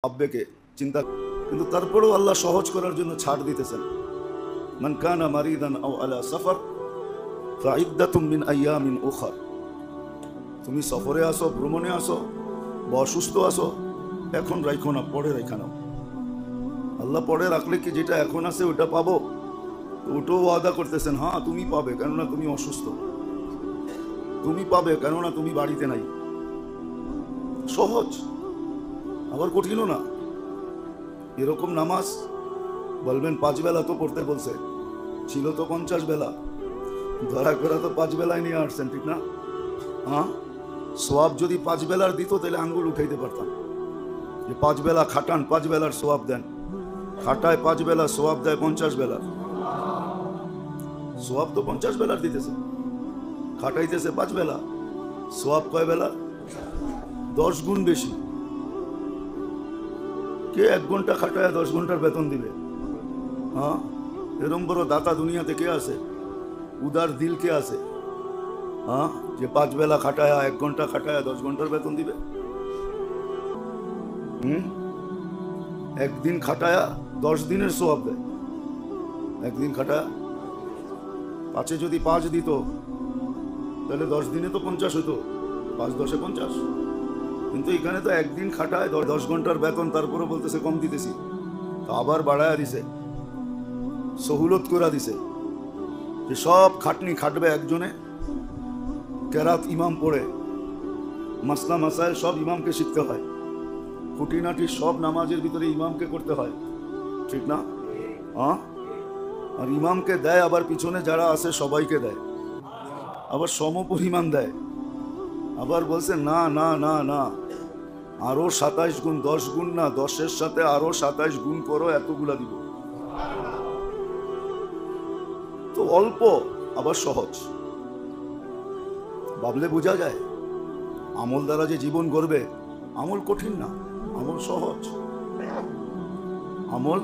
আব্বেকে চিন্তা, কিন্তু তারপরেও আল্লাহ সহজ করার জন্য ছাড় দিতেছেন। মান কানা মারিদান আও আলা সফর ফাইদ্দাতুম মিন আইয়ামিন উখর। তুমি সফরে আসো, ভ্রমণে আসো, বা অসুস্থ আসো, এখন রাখো না, পরে রেখা নাও। আল্লাহ পরে রাখলে কি যেটা এখন আছে ওটা পাবো? ওটাও ওয়াদা করতেছেন, হ্যাঁ তুমি পাবে, কেননা তুমি অসুস্থ, তুমি পাবে কেননা তুমি বাড়িতে নাই। সহজ, আবার কঠিনও না। এরকম নামাজ বলবেন 5 বেলা তো পড়তে বলছে, ছিল তো 50 বেলা, ধরা করে তো 5 বেলায় নিয়ে আসছেন, ঠিক না? হ্যাঁ, সোয়াব যদি 5 বেলার দিত তাহলে আঙ্গুল উঠাইতে পারতাম যে 5 বেলা খাটান, 5 বেলার সোয়াব দেন। খাটায় 5 বেলা, সোয়াব দেয় 50 বেলার। সোয়াব তো 50 বেলার দিতেছে, খাটাইতেছে 5 বেলা, সোয়াব কয় বেলা? 10 গুণ বেশি। কে 1 ঘন্টা খাটায় 10 ঘন্টার বেতন দিবে? হ্যাঁ, এরম বড় দাতা দুনিয়াতে কে আছে? উদার দিল কে আছে? হ্যাঁ, যে 5 বেলা খাটায় 1 ঘন্টা খাটায় 10 ঘন্টার বেতন দিবে? একদিন খাটায়া 10 দিনের সোয়াব দেয়। একদিন খাটায়া 5-এ যদি 5 দিত তাহলে 10 দিনে তো 50 হতো, 5 10-এ 50। কিন্তু এখানে তো একদিন খাটায় 10 ঘন্টার বেতন, তারপরে বলতেছে কম দিতেছি, তো আবার বাড়ায়া দিছে, সহুলত করে দিছে যে সব খাটনি খাটবে একজনে, কেরাত ইমাম পড়ে, মাসলা মাসাইল সব ইমামকে শিখতে হয়, খুঁটিনাটি সব নামাজের ভিতরে ইমামকে করতে হয়, ঠিক না? হ্যাঁ, আর ইমামকে দেয়, আবার পিছনে যারা আছে সবাইকে দেয়, আবার সমপরিমাণ দেয়। আবার বলছে না না না না, আরো 27 গুণ, 10 গুণ না, 10-এর সাথে আরো 27 গুণ করো, এতগুলা দিব। তো অল্প আবার সহজ, ভাবলে বোঝা যায়। আমল দ্বারা যে জীবন গড়বে, আমল কঠিন না, আমল সহজ। আমল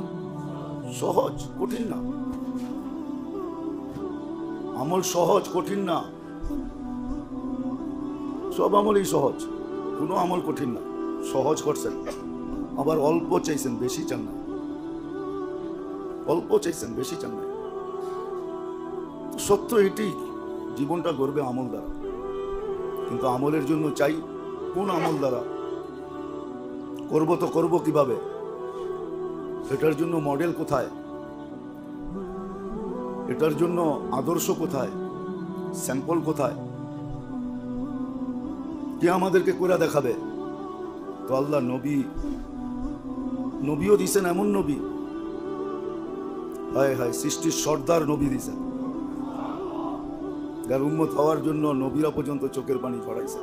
সহজ, কঠিন না। আমল সহজ, কঠিন না। সব আমলই সহজ, কোনো আমল কঠিন না। সহজ করছেন, আবার অল্প চাইছেন, বেশি চান না। অল্প চাইছেন, বেশি চান না। সত্য এটি, জীবনটা গড়বে আমল দ্বারা। কিন্তু আমলের জন্য চাই কোন আমল দ্বারা করব, তো করব কিভাবে? এটার জন্য মডেল কোথায়? এটার জন্য আদর্শ কোথায়? স্যাম্পল কোথায়? কে আমাদেরকে করে দেখাবে? তো আল্লাহ নবীও দিছেন, এমন নবী, হায় হায়, সৃষ্টির সর্দার নবী দিছেন, যার উম্মত হওয়ার জন্য নবীরা পর্যন্ত চোখের পানি ছড়াইছে।